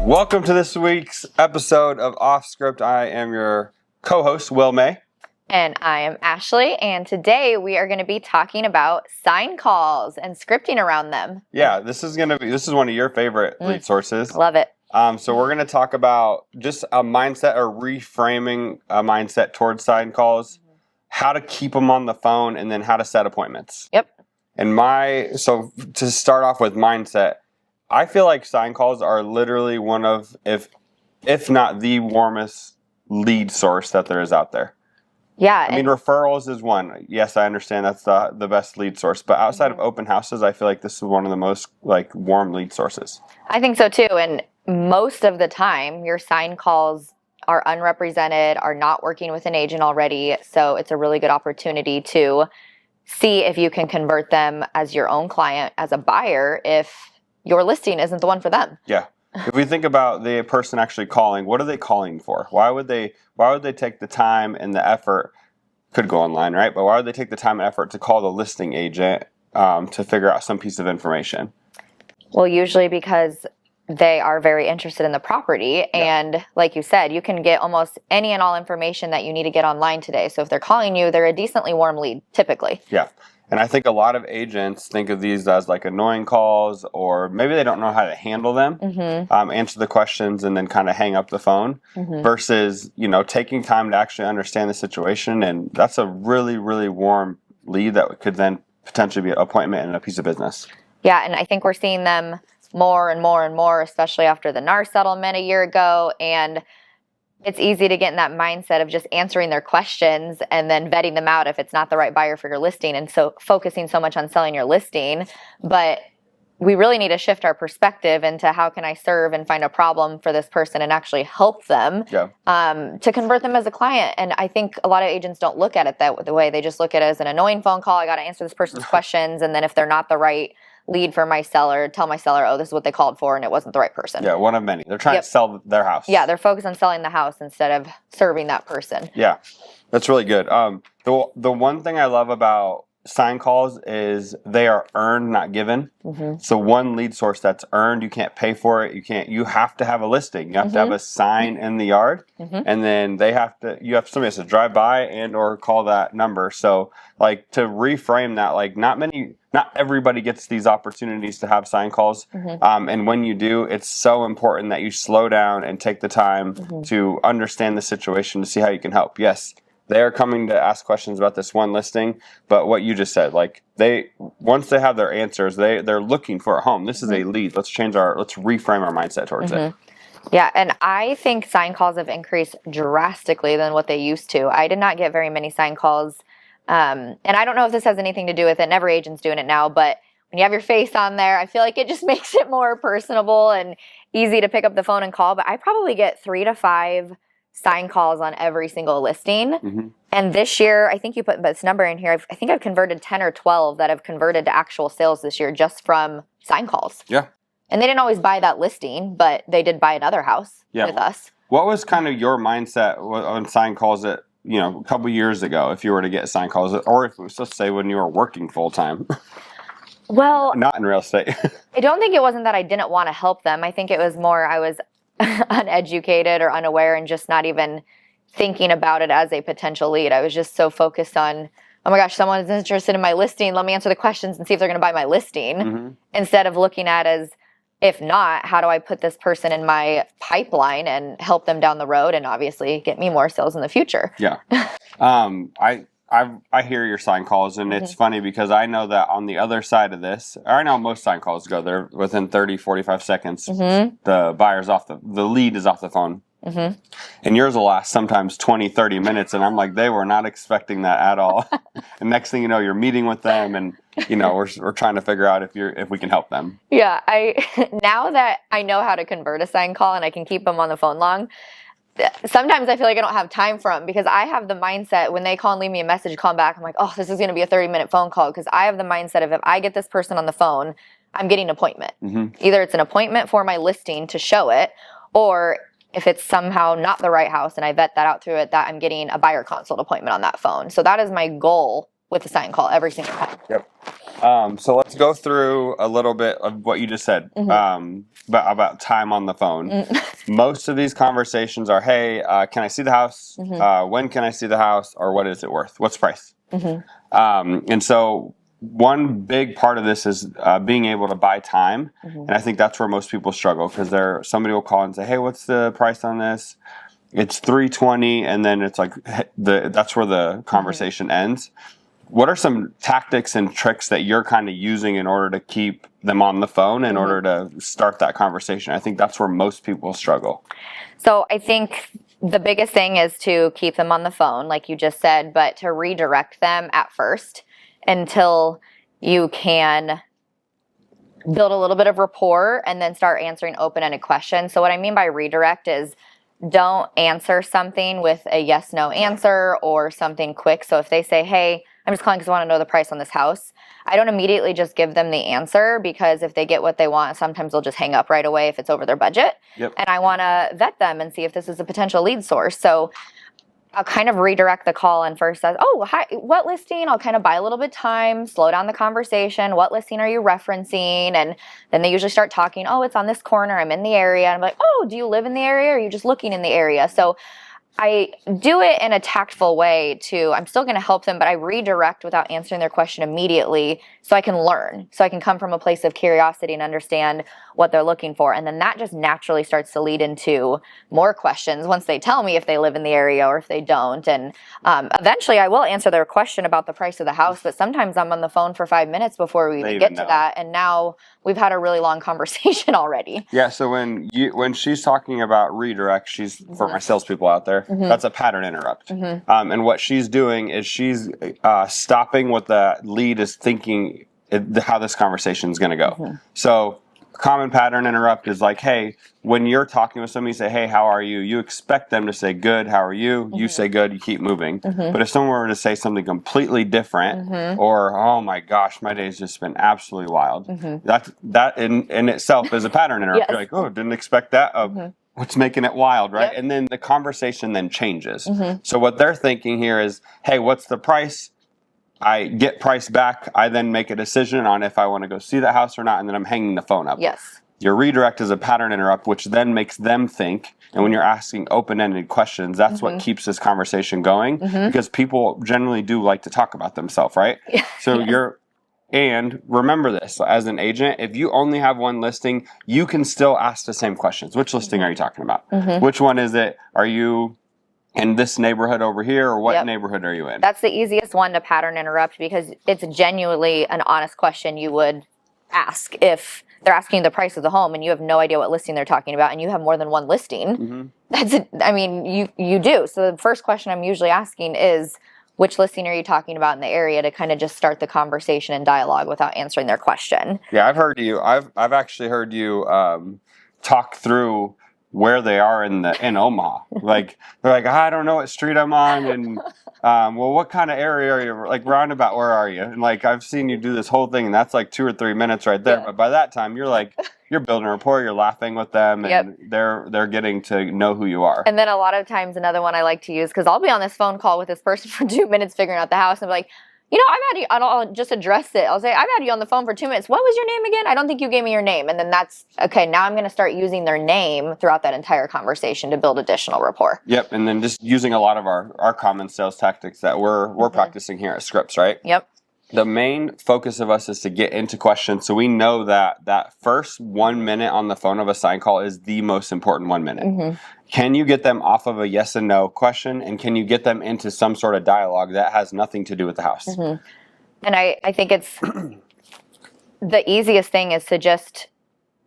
Welcome to this week's episode of Off Script. I am your co-host, Will May. And I am Ashley, and today we are going to be talking about sign calls and scripting around them. Yeah, this is one of your favorite lead sources. Love it. So we're going to talk about just a mindset or reframing a mindset towards sign calls, how to keep them on the phone, and then how to set appointments. Yep. And so to start off with mindset, I feel like sign calls are literally one of, if not the warmest lead source that there is out there. Yeah. I mean, referrals is one. Yes, I understand that's the best lead source. But outside of open houses, I feel like this is one of the most warm lead sources. I think so too. And most of the time, your sign calls are unrepresented, are not working with an agent already. So it's a really good opportunity to see if you can convert them as your own client, as a buyer, if your listing isn't the one for them. Yeah. If we think about the person actually calling, what are they calling for? Why would they take the time and the effort? Could go online, right? But why would they take the time and effort to call the listing agent to figure out some piece of information? Well, usually because they are very interested in the property. And like you said, you can get almost any and all information that you need to get online today. So if they're calling you, they're a decently warm lead, typically. Yeah. And I think a lot of agents think of these as like annoying calls, or maybe they don't know how to handle them, answer the questions, and then kind of hang up the phone versus, taking time to actually understand the situation. And that's a really, really warm lead that could then potentially be an appointment and a piece of business. Yeah. And I think we're seeing them more and more and more, especially after the NAR settlement a year ago. And it's easy to get in that mindset of just answering their questions and then vetting them out if it's not the right buyer for your listing. And so focusing so much on selling your listing. But we really need to shift our perspective into how can I serve and find a problem for this person and actually help them to convert them as a client. And I think a lot of agents don't look at it the way. They just look at it as an annoying phone call. I got to answer this person's questions. And then if they're not the right lead for my seller, tell my seller, oh, this is what they called for, and it wasn't the right person. Yeah, one of many. They're trying to sell their house. Yeah, they're focused on selling the house instead of serving that person. Yeah, that's really good. The one thing I love about sign calls is they are earned, not given. So one lead source that's earned, you can't pay for it. You have to have a listing. You have to have a sign in the yard, and then you have somebody has to drive by and or call that number. So to reframe that, not everybody gets these opportunities to have sign calls. And when you do, it's so important that you slow down and take the time to understand the situation to see how you can help. Yes, they are coming to ask questions about this one listing, but what you just said, once they have their answers, they're looking for a home. This is a lead. Let's reframe our mindset towards it. Yeah, and I think sign calls have increased drastically than what they used to. I did not get very many sign calls. And I don't know if this has anything to do with it, and every agent's doing it now, but when you have your face on there, I feel like it just makes it more personable and easy to pick up the phone and call. But I probably get 3 to 5 sign calls on every single listing. And this year, I think you put this number in here, I think I've converted 10 or 12 that have converted to actual sales this year just from sign calls. Yeah. And they didn't always buy that listing, but they did buy another house with us. What was kind of your mindset on sign calls a couple years ago, if you were to get sign calls, or if let's say when you were working full time? Well, not in real estate. I don't think it wasn't that I didn't want to help them. I think it was more I was uneducated or unaware and just not even thinking about it as a potential lead. I was just so focused on, oh my gosh, someone is interested in my listing. Let me answer the questions and see if they're going to buy my listing. Instead of looking at as, if not, how do I put this person in my pipeline and help them down the road and obviously get me more sales in the future? Yeah. I hear your sign calls, and it's funny because I know that on the other side of this, or I know most sign calls go there within 30, 45 seconds. The buyer's the lead is off the phone. And yours will last sometimes 20, 30 minutes, and I'm like, they were not expecting that at all. And next thing you know, you're meeting with them, and we're trying to figure out if we can help them. Yeah, now that I know how to convert a sign call and I can keep them on the phone long, sometimes I feel like I don't have time for them because I have the mindset when they call and leave me a message, call them back, I'm like, oh, this is going to be a 30-minute phone call because I have the mindset of if I get this person on the phone, I'm getting an appointment. Either it's an appointment for my listing to show it, or if it's somehow not the right house and I vet that out through it, that I'm getting a buyer consult appointment on that phone. So that is my goal with the sign call every single time. Yep. So let's go through a little bit of what you just said about time on the phone. Most of these conversations are, hey, can I see the house? When can I see the house? Or what is it worth? What's the price? And so one big part of this is being able to buy time. And I think that's where most people struggle, because somebody will call and say, hey, what's the price on this? It's $320, and then it's like that's where the conversation ends. What are some tactics and tricks that you're kind of using in order to keep them on the phone in order to start that conversation? I think that's where most people struggle. So I think the biggest thing is to keep them on the phone, like you just said, but to redirect them at first until you can build a little bit of rapport and then start answering open-ended questions. So what I mean by redirect is don't answer something with a yes/no answer or something quick. So if they say, hey, I'm just calling because I want to know the price on this house, I don't immediately just give them the answer, because if they get what they want, sometimes they'll just hang up right away if it's over their budget. And I want to vet them and see if this is a potential lead source. So I'll kind of redirect the call and first says, oh, hi, what listing? I'll kind of buy a little bit of time, slow down the conversation. What listing are you referencing? And then they usually start talking, oh, it's on this corner. I'm in the area. And I'm like, oh, do you live in the area? Or are you just looking in the area? So I do it in a tactful way too. I'm still going to help them, but I redirect without answering their question immediately so I can learn, so I can come from a place of curiosity and understand what they're looking for. And then that just naturally starts to lead into more questions once they tell me if they live in the area or if they don't. And eventually I will answer their question about the price of the house, but sometimes I'm on the phone for 5 minutes before we even get to that. And now we've had a really long conversation already. Yeah, so when she's talking about redirect, she's, for my salespeople out there, that's a pattern interrupt. And what she's doing is she's stopping what the lead is thinking, how this conversation is going to go. So common pattern interrupt is like, hey, when you're talking with somebody, you say, hey, how are you? You expect them to say good, how are you? You say good, you keep moving. But if someone were to say something completely different, or, oh my gosh, my day's just been absolutely wild, that in itself is a pattern interrupt. You're like, oh, didn't expect that. What's making it wild, right? And then the conversation then changes. So what they're thinking here is, hey, what's the price? I get price back. I then make a decision on if I want to go see the house or not, and then I'm hanging the phone up. Your redirect is a pattern interrupt, which then makes them think. And when you're asking open-ended questions, that's what keeps this conversation going, because people generally do like to talk about themselves, right? So and remember this, as an agent, if you only have one listing, you can still ask the same questions. Which listing are you talking about? Which one is it? Are you in this neighborhood over here, or what neighborhood are you in? That's the easiest one to pattern interrupt, because it's genuinely an honest question you would ask if they're asking the price of the home and you have no idea what listing they're talking about and you have more than one listing. You do. So the first question I'm usually asking is, which listing are you talking about in the area, to kind of just start the conversation and dialogue without answering their question. Yeah, I've actually heard you talk through where they are in Omaha. Like, they're like, I don't know what street I'm on, and well, what kind of area are you? Like, roundabout, where are you? And like, I've seen you do this whole thing, and that's like 2 or 3 minutes right there. But by that time, you're building a rapport, you're laughing with them, and they're getting to know who you are. And then a lot of times, another one I like to use, because I'll be on this phone call with this person for 2 minutes figuring out the house, and be like, I've had you, I'll just address it. I'll say, I've had you on the phone for 2 minutes. What was your name again? I don't think you gave me your name. And then that's, okay, now I'm going to start using their name throughout that entire conversation to build additional rapport. Yep, and then just using a lot of our common sales tactics that we're practicing here at Scripps, right? Yep. The main focus of us is to get into questions, so we know that first 1 minute on the phone of a sign call is the most important 1 minute. Can you get them off of a yes and no question, and can you get them into some sort of dialogue that has nothing to do with the house? And I think it's the easiest thing is to just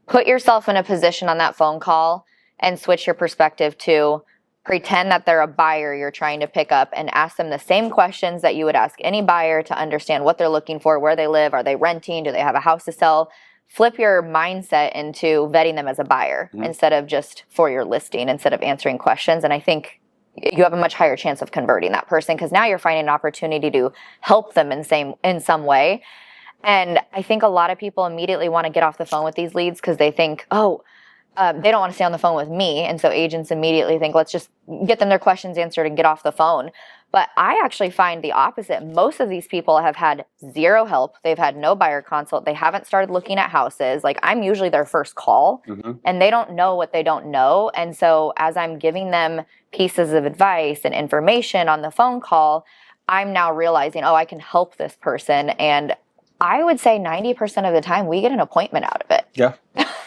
put yourself in a position on that phone call and switch your perspective to pretend that they're a buyer you're trying to pick up, and ask them the same questions that you would ask any buyer to understand what they're looking for, where they live, are they renting, do they have a house to sell? Flip your mindset into vetting them as a buyer instead of just for your listing, instead of answering questions. And I think you have a much higher chance of converting that person, because now you're finding an opportunity to help them in some way. And I think a lot of people immediately want to get off the phone with these leads because they think, oh, they don't want to stay on the phone with me. And so agents immediately think, let's just get them their questions answered and get off the phone. But I actually find the opposite. Most of these people have had zero help. They've had no buyer consult. They haven't started looking at houses. Like, I'm usually their first call, and they don't know what they don't know. And so as I'm giving them pieces of advice and information on the phone call, I'm now realizing, oh, I can help this person. And I would say 90% of the time we get an appointment out of it. Yeah,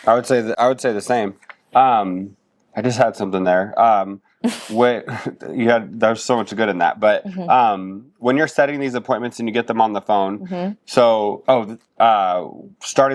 I would say the same. I just had something there. There's so much good in that. But when you're setting these appointments and you get them on the phone, starting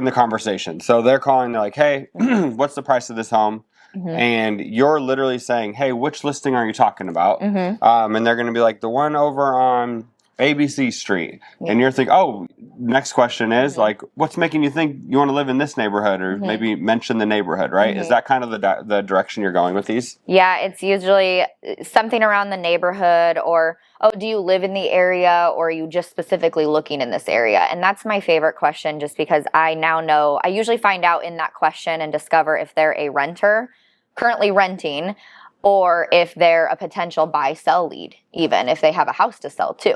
the conversation. So they're calling, they're like, hey, what's the price of this home? And you're literally saying, hey, which listing are you talking about? And they're going to be like, the one over on ABC Street. And you're thinking, oh, next question is like, what's making you think you want to live in this neighborhood, or maybe mention the neighborhood, right? Is that kind of the direction you're going with these? Yeah, it's usually something around the neighborhood, or, oh, do you live in the area, or are you just specifically looking in this area? And that's my favorite question, just because I now know, I usually find out in that question and discover if they're a renter currently renting, or if they're a potential buy-sell lead, even if they have a house to sell too.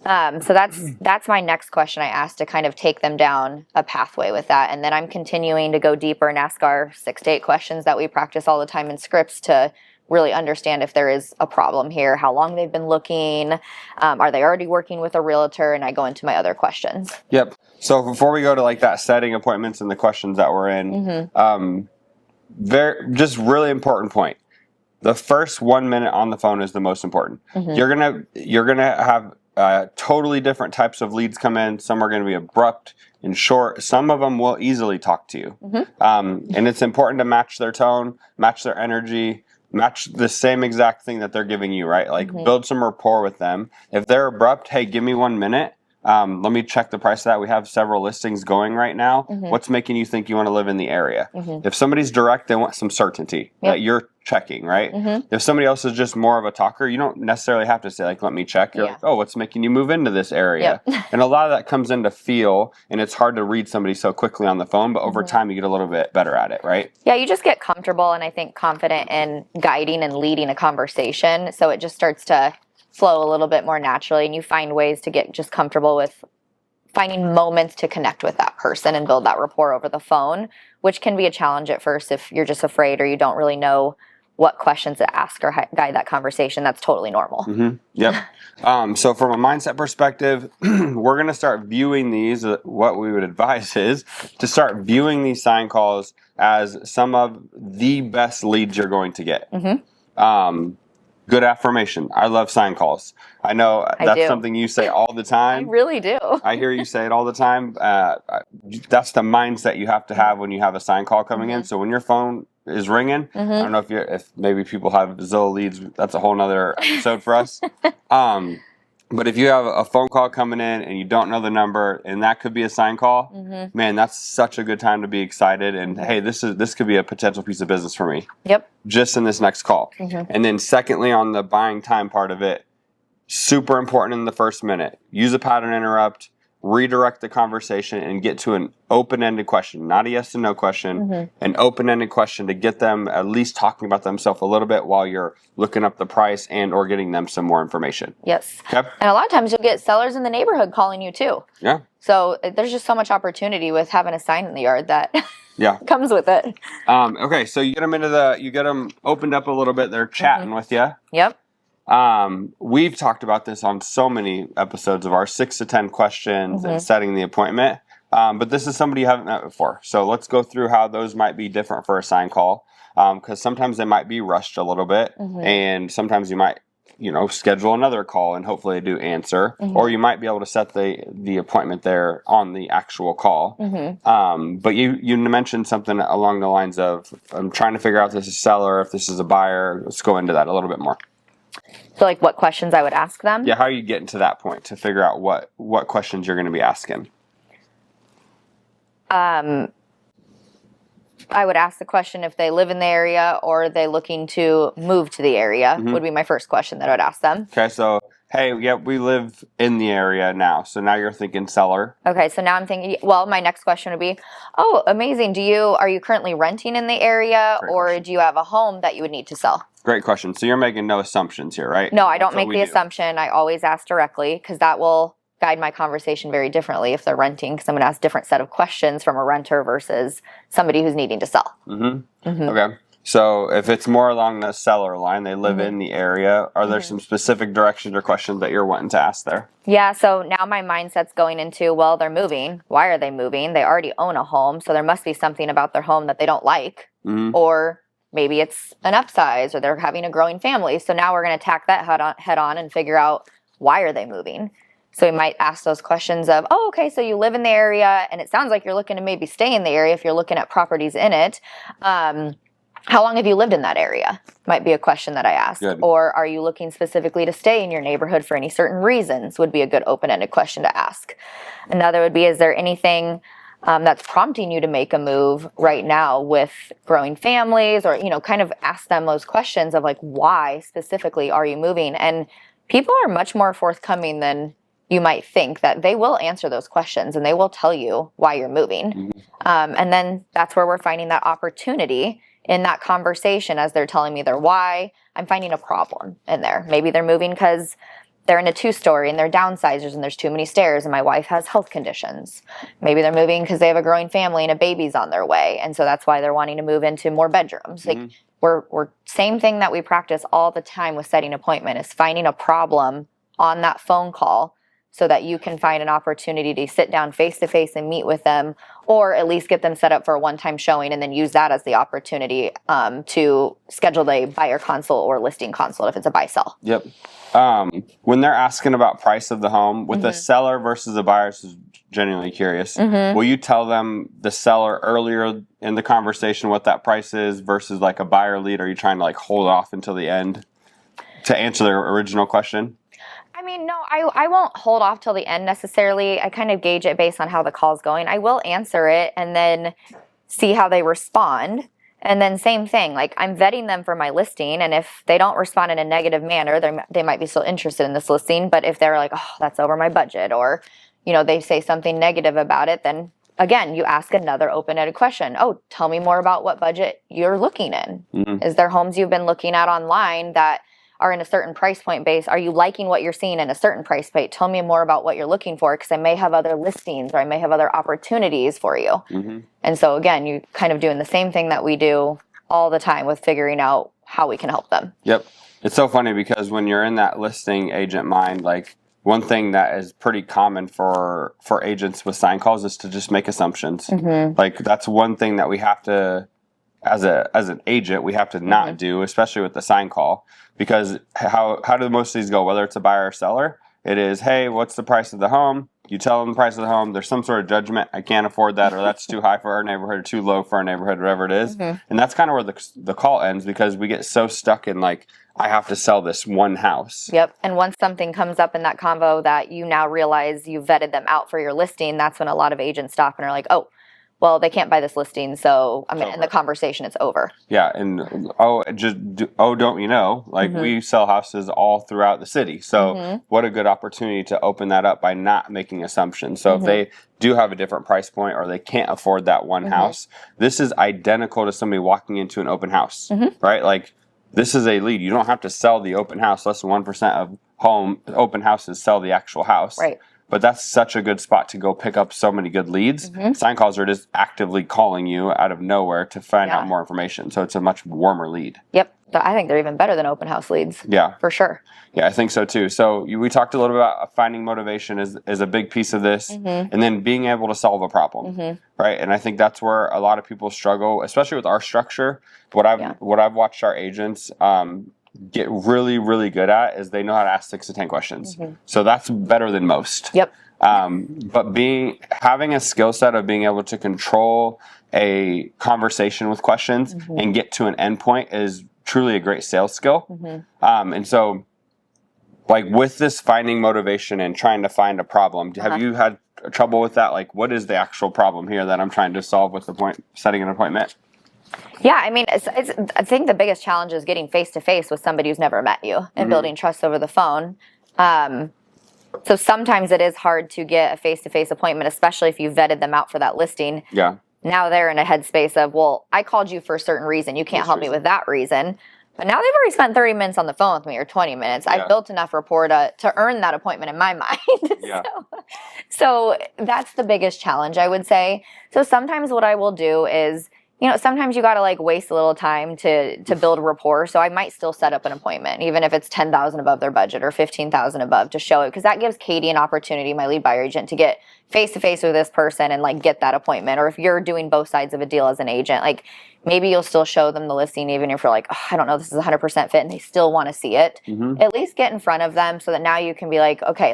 So that's my next question I ask, to kind of take them down a pathway with that. And then I'm continuing to go deeper and ask our 6 to 8 questions that we practice all the time in scripts to really understand if there is a problem here, how long they've been looking, are they already working with a realtor, and I go into my other questions. Yep. So before we go to like that setting appointments and the questions that we're in, just really important point. The first 1 minute on the phone is the most important. You're gonna have totally different types of leads come in. Some are going to be abrupt and short. Some of them will easily talk to you. And it's important to match their tone, match their energy, match the same exact thing that they're giving you, right? Like build some rapport with them. If they're abrupt, hey, give me 1 minute. Let me check the price of that. We have several listings going right now. What's making you think you want to live in the area? If somebody's direct, they want some certainty that you're checking, right? If somebody else is just more of a talker, you don't necessarily have to say, like, let me check. You're like, oh, what's making you move into this area? And a lot of that comes into feel, and it's hard to read somebody so quickly on the phone, but over time you get a little bit better at it, right? Yeah, you just get comfortable and I think confident in guiding and leading a conversation. So it just starts to flow a little bit more naturally, and you find ways to get just comfortable with finding moments to connect with that person and build that rapport over the phone, which can be a challenge at first if you're just afraid or you don't really know what questions to ask or guide that conversation. That's totally normal. Yep. So from a mindset perspective, we're going to start viewing these, what we would advise is to start viewing these sign calls as some of the best leads you're going to get. Good affirmation. I love sign calls. I know that's something you say all the time. I really do. I hear you say it all the time. That's the mindset you have to have when you have a sign call coming in. So when your phone is ringing, I don't know if maybe people have Zillow leads. That's a whole nother episode for us. But if you have a phone call coming in and you don't know the number, and that could be a sign call, man, that's such a good time to be excited. And hey, this could be a potential piece of business for me. Just in this next call. And then secondly, on the buying time part of it, super important in the first minute. Use a pattern interrupt, redirect the conversation, and get to an open-ended question, not a yes and no question, an open-ended question to get them at least talking about themselves a little bit while you're looking up the price and or getting them some more information. Yes. And a lot of times you'll get sellers in the neighborhood calling you too. So there's just so much opportunity with having a sign in the yard that comes with it. Okay, so you get them opened up a little bit. They're chatting with you. We've talked about this on so many episodes of our 6 to 10 questions and setting the appointment. But this is somebody you haven't met before. So let's go through how those might be different for a sign call. Because sometimes they might be rushed a little bit, and sometimes you might, schedule another call and hopefully they do answer, or you might be able to set the appointment there on the actual call. But you mentioned something along the lines of, I'm trying to figure out if this is a seller, if this is a buyer. Let's go into that a little bit more. So like what questions I would ask them? Yeah, how are you getting to that point to figure out what questions you're going to be asking? I would ask the question if they live in the area or are they looking to move to the area would be my first question that I would ask them. Okay, so hey, yeah, we live in the area now. So now you're thinking seller. Okay, so now I'm thinking, well, my next question would be, oh, amazing. Are you currently renting in the area, Great or question. do you have a home that you would need to sell? Great question. So you're making no assumptions here, right? No, I don't That's what make we the do. assumption. I always ask directly because that will guide my conversation very differently if they're renting, because I'm going to ask a different set of questions from a renter versus somebody who's needing to sell. Okay. So if it's more along the seller line, they live in the area, are there some specific directions or questions that you're wanting to ask there? Yeah, so now my mindset's going into, well, they're moving. Why are they moving? They already own a home, so there must be something about their home that they don't like. Or maybe it's an upsize, or they're having a growing family. So now we're going to attack that head on and figure out, why are they moving? So we might ask those questions of, oh, okay, so you live in the area, and it sounds like you're looking to maybe stay in the area if you're looking at properties in it. How long have you lived in that area? Might be a question that I ask. Good. Or are you looking specifically to stay in your neighborhood for any certain reasons? Would be a good open-ended question to ask. Another would be, is there anything that's prompting you to make a move right now with growing families? Or, kind of ask them those questions of like, why specifically are you moving? And people are much more forthcoming than you might think, that they will answer those questions and they will tell you why you're moving. And then that's where we're finding that opportunity in that conversation. As they're telling me their why, I'm finding a problem in there. Maybe they're moving because they're in a 2-story and they're downsizers and there's too many stairs and my wife has health conditions. Maybe they're moving because they have a growing family and a baby's on their way, and so that's why they're wanting to move into more bedrooms. Like, we're same thing that we practice all the time with setting appointment, is finding a problem on that phone call, so that you can find an opportunity to sit down face to face and meet with them, or at least get them set up for a one-time showing, and then use that as the opportunity to schedule a buyer consult or listing consult if it's a buy-sell. Yep. When they're asking about price of the home, with the seller versus the buyer, is genuinely curious. Will you tell them, the seller, earlier in the conversation what that price is versus like a buyer lead? Or are you trying to like hold off until the end to answer their original question? I mean, no, I won't hold off till the end necessarily. I kind of gauge it based on how the call's going. I will answer it and then see how they respond. And then same thing, like, I'm vetting them for my listing. And if they don't respond in a negative manner, they might be still interested in this listing. But if they're like, oh, that's over my budget, or, they say something negative about it, then again, you ask another open-ended question. Oh, tell me more about what budget you're looking in. Is there homes you've been looking at online that are in a certain price point base? Are you liking what you're seeing in a certain price point? Tell me more about what you're looking for, because I may have other listings or I may have other opportunities for you. And so again, you're kind of doing the same thing that we do all the time with figuring out how we can help them. Yep. It's so funny because when you're in that listing agent mind, like, one thing that is pretty common for agents with sign calls is to just make assumptions. Like, that's one thing that we have to, as an agent, we have to not do, especially with the sign call. Because how do most of these go? Whether it's a buyer or seller, it is, hey, what's the price of the home? You tell them the price of the home. There's some sort of judgment. I can't afford that, or that's too high for our neighborhood, or too low for our neighborhood, whatever it is. And that's kind of where the call ends, because we get so stuck in like, I have to sell this one house. Yep. And once something comes up in that convo that you now realize you vetted them out for your listing, that's when a lot of agents stop and are like, oh, well, they can't buy this listing, so I'm going to end the conversation. It's over. Yeah, and don't you know? Like, we sell houses all throughout the city. So what a good opportunity to open that up by not making assumptions. So if they do have a different price point, or they can't afford that one house, this is identical to somebody walking into an open house, right? Like, this is a lead. You don't have to sell the open house. Less than 1% of open houses sell the actual house. Right. But that's such a good spot to go pick up so many good leads. Sign calls are just actively calling you out of nowhere to find out more information. So it's a much warmer lead. Yep. I think they're even better than open house leads. Yeah. For sure. Yeah, I think so too. So we talked a little bit about finding motivation is a big piece of this. And then being able to solve a problem. Right? And I think that's where a lot of people struggle, especially with our structure. What I've watched our agents get really, really good at is they know how to ask 6 to 10 questions. So that's better than most. Yep. But having a skill set of being able to control a conversation with questions and get to an endpoint is truly a great sales skill. And so, like, with this finding motivation and trying to find a problem, have you had trouble with that? Like, what is the actual problem here that I'm trying to solve with setting an appointment? Yeah, I mean, I think the biggest challenge is getting face-to-face with somebody who's never met you and building trust over the phone. So sometimes it is hard to get a face-to-face appointment, especially if you vetted them out for that listing. Yeah. Now they're in a headspace of, well, I called you for a certain reason. You can't help me with that reason. But now they've already spent 30 minutes on the phone with me or 20 minutes. Yeah. I've built enough rapport to earn that appointment in my mind. Yeah. So that's the biggest challenge, I would say. So sometimes what I will do is, sometimes you got to like waste a little time to build rapport. So I might still set up an appointment, even if it's 10,000 above their budget or 15,000 above, to show it, because that gives Katie an opportunity, my lead buyer agent, to get face to face with this person and like get that appointment. Or if you're doing both sides of a deal as an agent, like maybe you'll still show them the listing, even if you're like, oh, I don't know, this is 100% fit, and they still want to see it. At least get in front of them so that now you can be like, okay,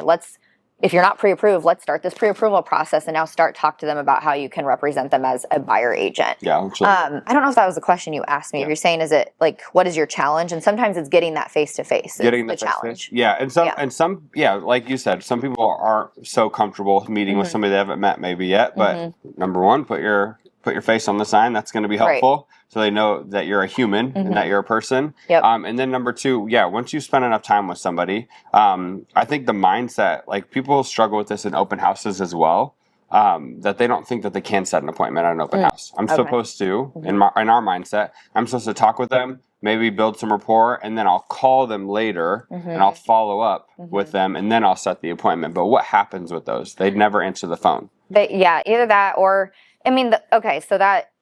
if you're not pre-approved, let's start this pre-approval process and now talk to them about how you can represent them as a buyer agent. Yeah. I don't know if that was the question you asked me. Yeah. You're saying, is it like, what is your challenge? And sometimes it's getting that face-to-face. Getting the challenge. Yeah. And some, like you said, some people aren't so comfortable meeting with somebody they haven't met maybe yet. But number one, put your face on the sign. That's going to be helpful. Right. So they know that you're a human and that you're a person. Yep. And then number two, once you spend enough time with somebody, I think the mindset, like people struggle with this in open houses as well, that they don't think that they can set an appointment at an open house. I'm supposed to, in our mindset, I'm supposed to talk with them, maybe build some rapport, and then I'll call them later and I'll follow up with them, and then I'll set the appointment. But what happens with those? They'd never answer the phone. Either that or, so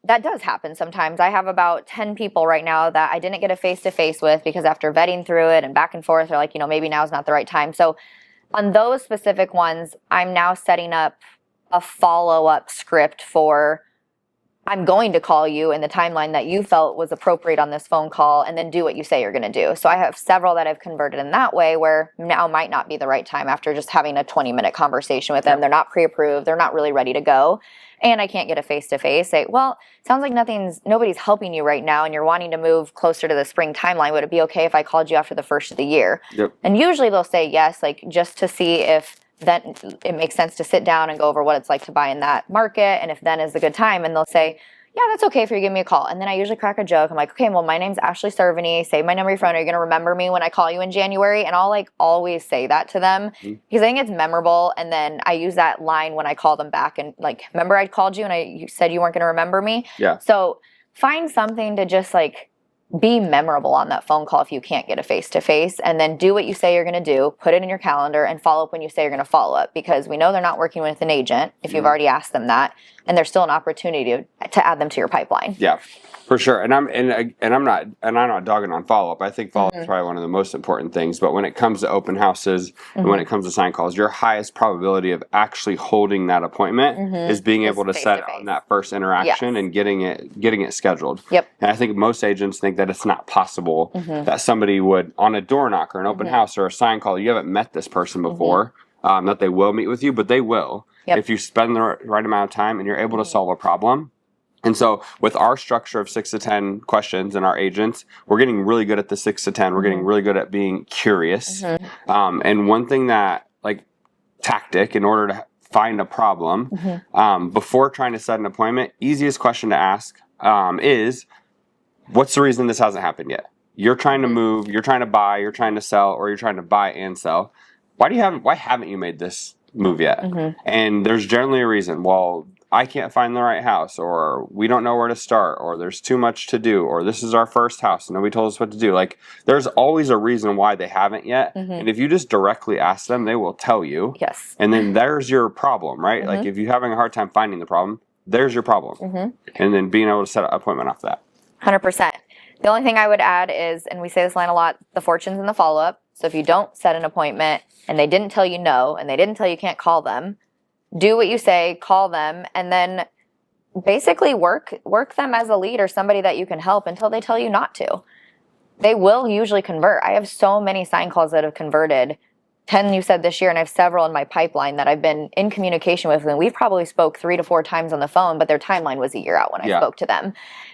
that does happen sometimes. I have about 10 people right now that I didn't get a face-to-face with because after vetting through it and back and forth, they're like, maybe now's not the right time. So on those specific ones, I'm now setting up a follow-up script for, I'm going to call you in the timeline that you felt was appropriate on this phone call, and then do what you say you're going to do. So I have several that I've converted in that way, where now might not be the right time after just having a 20-minute conversation with them. They're not pre-approved. They're not really ready to go. And I can't get a face-to-face. Say, well, sounds like nobody's helping you right now and you're wanting to move closer to the spring timeline. Would it be okay if I called you after the first of the year? Yep. And usually they'll say yes, like just to see if then it makes sense to sit down and go over what it's like to buy in that market, and if then is a good time. And they'll say, yeah, that's okay if you give me a call. And then I usually crack a joke. I'm like, okay, well, my name's Ashley Cerveny. Save my number on your phone. Are you going to remember me when I call you in January? And I'll like always say that to them because I think it's memorable. And then I use that line when I call them back and like, remember I called you and you said you weren't going to remember me? Yeah. So find something to just like be memorable on that phone call if you can't get a face-to-face, and then do what you say you're going to do, put it in your calendar, and follow up when you say you're going to follow up, because we know they're not working with an agent if you've already asked them that, and there's still an opportunity to add them to your pipeline. Yeah, for sure. And I'm not dogging on follow-up. I think follow-up is probably one of the most important things, but when it comes to open houses and when it comes to sign calls, your highest probability of actually holding that appointment is being able to set it on that first interaction and getting it scheduled. Yep. And I think most agents think that it's not possible that somebody would, on a door knock or an open house or a sign call, you haven't met this person before, that they will meet with you, but they will if you spend the right amount of time and you're able to solve a problem. And so with our structure of 6 to 10 questions and our agents, we're getting really good at the 6 to 10. We're getting really good at being curious. And one thing that, like, tactic in order to find a problem before trying to set an appointment, easiest question to ask is, what's the reason this hasn't happened yet? You're trying to move, you're trying to buy, you're trying to sell, or you're trying to buy and sell. Why haven't you made this move yet? And there's generally a reason. Well, I can't find the right house, or we don't know where to start, or there's too much to do, or this is our first house and nobody told us what to do. Like, there's always a reason why they haven't yet. And if you just directly ask them, they will tell you. Yes. And then there's your problem, right? Like, if you're having a hard time finding the problem, there's your problem. And then being able to set an appointment off that. 100%. The only thing I would add is, and we say this line a lot, the fortune's in the follow-up. So if you don't set an appointment and they didn't tell you no, and they didn't tell you can't call them, do what you say, call them, and then basically work them as a lead or somebody that you can help until they tell you not to. They will usually convert. I have so many sign calls that have converted. 10 you said this year, and I have several in my pipeline that I've been in communication with, and we've probably spoke 3 to 4 times on the phone, but their timeline was a year out when I spoke to them.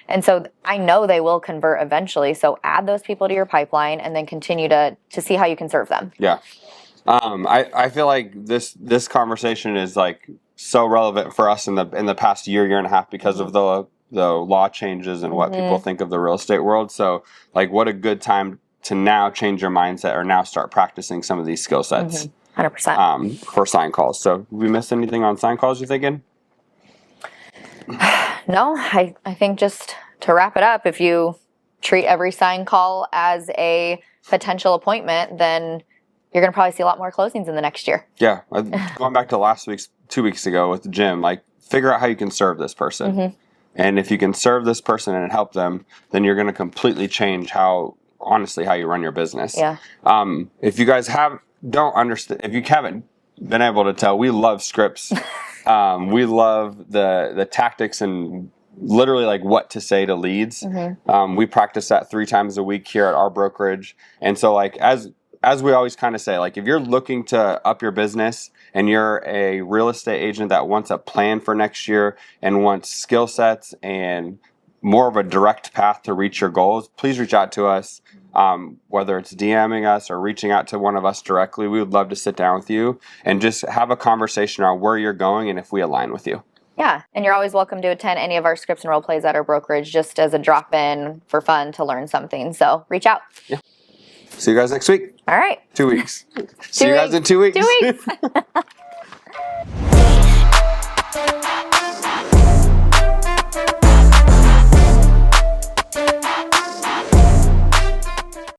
And so I know they will convert eventually. So add those people to your pipeline and then continue to see how you can serve them. Yeah. I feel like this conversation is like so relevant for us in the past year and a half because of the law changes and what people think of the real estate world. So like, what a good time to now change your mindset or now start practicing some of these skill sets. 100%. For sign calls. So, did we miss anything on sign calls, you thinking? No, I think just to wrap it up, if you treat every sign call as a potential appointment, then you're going to probably see a lot more closings in the next year. Yeah. Going back to 2 weeks ago with the gym, like figure out how you can serve this person. And if you can serve this person and help them, then you're going to completely change how you run your business. Yeah. If you guys don't understand, if you haven't been able to tell, we love scripts. We love the tactics and literally like what to say to leads. We practice that 3 times a week here at our brokerage. And so like, as we always kind of say, like if you're looking to up your business and you're a real estate agent that wants a plan for next year and wants skill sets and more of a direct path to reach your goals, please reach out to us. Whether it's DMing us or reaching out to one of us directly, we would love to sit down with you and just have a conversation on where you're going and if we align with you. Yeah, and you're always welcome to attend any of our scripts and role plays at our brokerage just as a drop-in for fun to learn something. So reach out. Yeah. See you guys next week. All right. 2 weeks. See you guys in 2 weeks. 2 weeks.